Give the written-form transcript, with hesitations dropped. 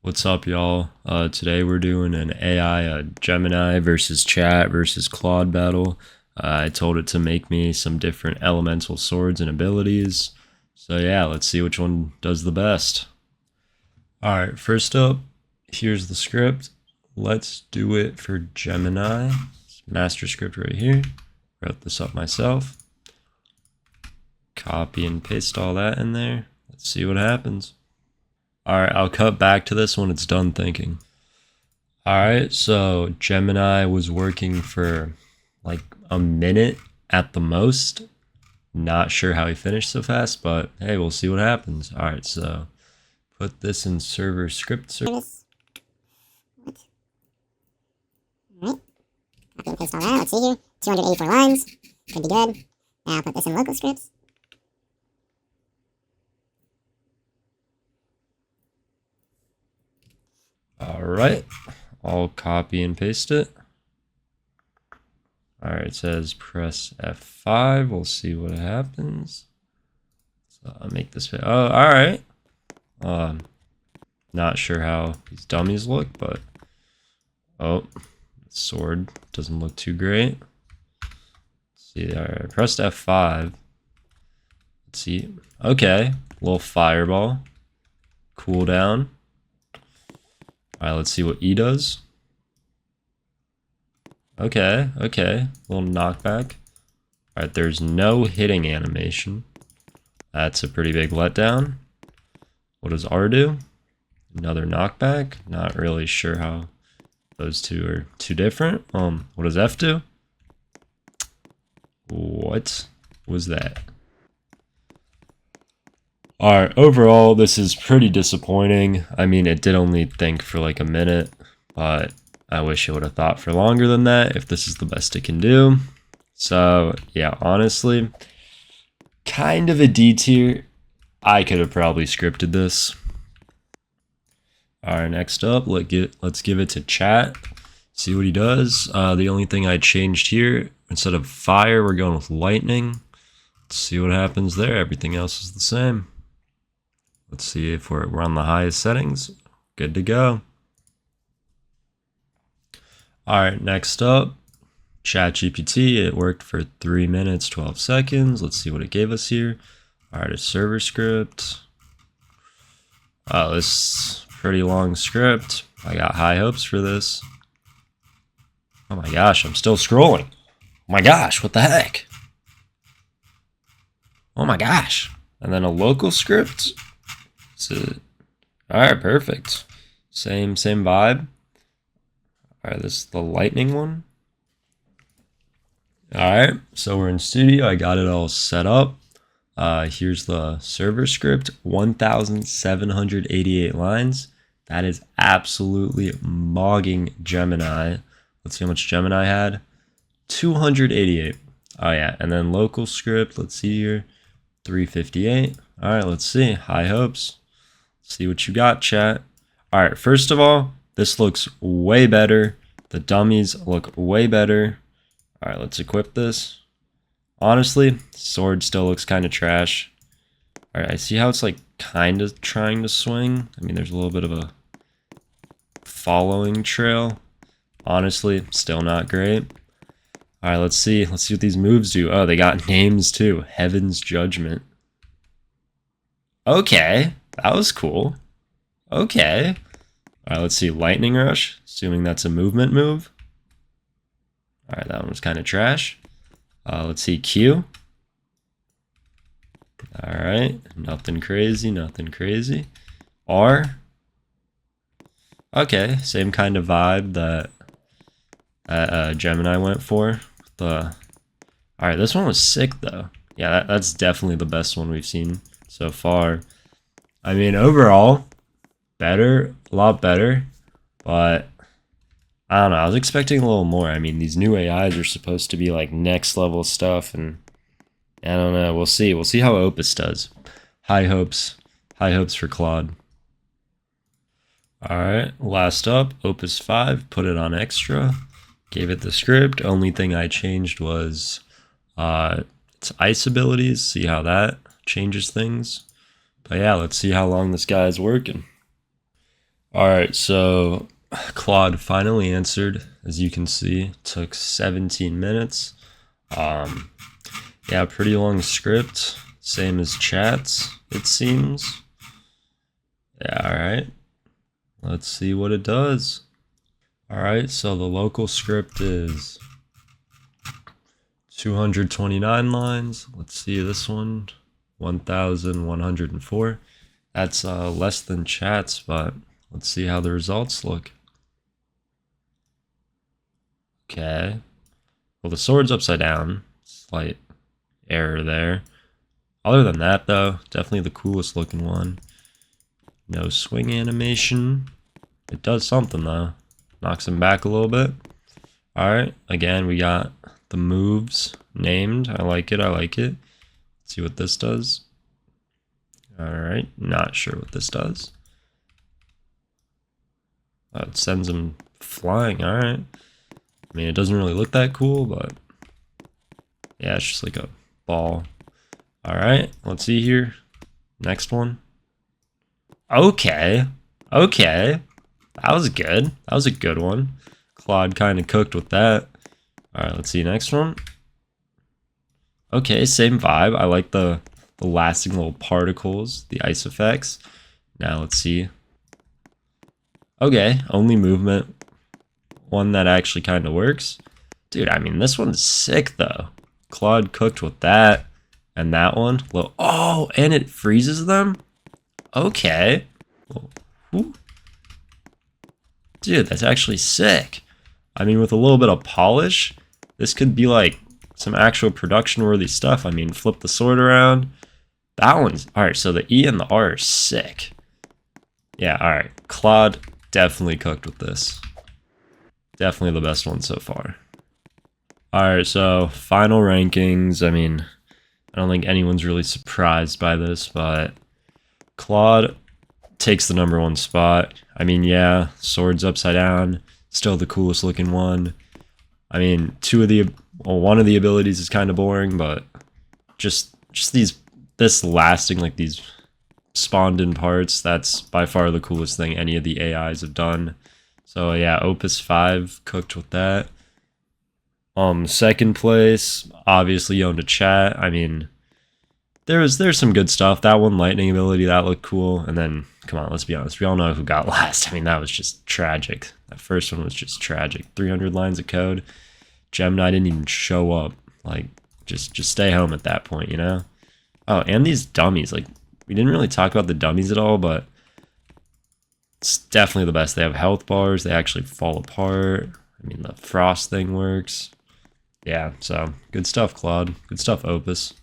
What's up, y'all? Today we're doing an AI Gemini versus Chat versus Claude battle. I told it to make me some different elemental swords and abilities. So yeah, let's see which one does the best. Alright, first up, here's the script. Let's do it for Gemini. Master script right here. Wrote this up myself. Copy and paste all that in there. Let's see what happens. Alright, I'll cut back to this when it's done thinking. Alright, so Gemini was working for like a minute at the most. Not sure how he finished so fast, but hey, we'll see what happens. Alright, so put this in server script service. Alright, copy and paste all that. Let's see here. 284 lines. Could be good. Now put this in local scripts. Alright, I'll copy and paste it. Alright, it says press F5. We'll see what happens. So I'll make this fit. Oh, alright. Not sure how these dummies look, but oh, the sword doesn't look too great. Let's see, alright, I pressed F5. Let's see. Okay, little fireball. Cooldown. Alright, let's see what E does. Okay, little knockback. Alright, there's no hitting animation. That's a pretty big letdown. What does R do? Another knockback. Not really sure how those two are too different. What does F do? What was that? Alright, overall, this is pretty disappointing. I mean, it did only think for like a minute, but I wish it would have thought for longer than that if this is the best it can do. So, yeah, honestly, kind of a D tier. I could have probably scripted this. Alright, next up, let's give it to Chat. See what he does. The only thing I changed here, instead of fire, we're going with lightning. Let's see what happens there. Everything else is the same. Let's see if we're on the highest settings. Good to go. Alright, next up, ChatGPT. It worked for 3 minutes, 12 seconds. Let's see what it gave us here. Alright, a server script. Oh, this is a pretty long script. I got high hopes for this. Oh my gosh, I'm still scrolling. Oh my gosh, what the heck? Oh my gosh. And then a local script. Alright, perfect. Same vibe. Alright, this is the lightning one. Alright, so we're in studio. I got it all set up. Here's the server script. 1,788 lines. That is absolutely mogging Gemini. Let's see how much Gemini had. 288. Oh yeah, and then local script. Let's see here. 358. Alright, let's see. High hopes. See what you got, Chat. Alright, first of all, this looks way better. The dummies look way better. Alright, let's equip this. Honestly, sword still looks kind of trash. Alright, I see how it's like kind of trying to swing. I mean, there's a little bit of a following trail. Honestly, still not great. Alright, let's see. Let's see what these moves do. Oh, they got names too. Heaven's Judgment. Okay, that was cool. Okay. Alright, let's see. Lightning Rush. Assuming that's a movement move. Alright, that one was kind of trash. Let's see. Q. Alright, nothing crazy, nothing crazy. R. Okay, same kind of vibe that Gemini went for. Alright, this one was sick though. Yeah, that's definitely the best one we've seen so far. I mean, overall, better, a lot better, but I don't know, I was expecting a little more. I mean, these new AIs are supposed to be like next level stuff, and I don't know, we'll see. We'll see how Opus does. High hopes for Claude. Alright, last up, Opus 5, put it on extra. Gave it the script. Only thing I changed was its ice abilities. See how that changes things. But yeah, let's see how long this guy is working. All right, so Claude finally answered. As you can see, took 17 minutes. Yeah, pretty long script. Same as chats, it seems. Yeah, all right. Let's see what it does. All right, so the local script is 229 lines. Let's see this one, 1,104. That's less than chats, but let's see how the results look. Okay. Well, the sword's upside down. Slight error there. Other than that, though, definitely the coolest looking one. No swing animation. It does something, though. Knocks him back a little bit. Alright, again, we got the moves named. I like it, I like it. Let's see what this does. Alright, not sure what this does. Oh, it sends him flying, alright. I mean, it doesn't really look that cool, but yeah, it's just like a ball. Alright, let's see here. Next one. Okay. Okay. That was good. That was a good one. Claude kind of cooked with that. Alright, let's see next one. Okay, same vibe. I like the lasting little particles, the ice effects. Now let's see. Okay, only movement. One that actually kind of works. Dude, I mean, this one's sick, though. Claude cooked with that. And that one. Oh, and it freezes them? Okay. Dude, that's actually sick. I mean, with a little bit of polish, this could be like some actual production-worthy stuff. I mean, flip the sword around. That one's... Alright, so the E and the R are sick. Yeah, alright. Claude definitely cooked with this. Definitely the best one so far. Alright, so final rankings. I mean, I don't think anyone's really surprised by this, but Claude takes the #1 spot. I mean, yeah, sword's upside down, still the coolest looking one. I mean, one of the abilities is kind of boring, but just this lasting, like these spawned in parts, that's by far the coolest thing any of the AIs have done. So yeah, Opus 5 cooked with that. Second place, obviously owned a chat. I mean, there's some good stuff. That one lightning ability, that looked cool. And then, come on, let's be honest, we all know who got last. I mean, that was just tragic. That first one was just tragic. 300 lines of code. Gemini didn't even show up. Like, just stay home at that point, you know? Oh, and these dummies. Like, we didn't really talk about the dummies at all, but it's definitely the best. They have health bars. They actually fall apart. I mean, the frost thing works. Yeah, so good stuff, Claude. Good stuff, Opus.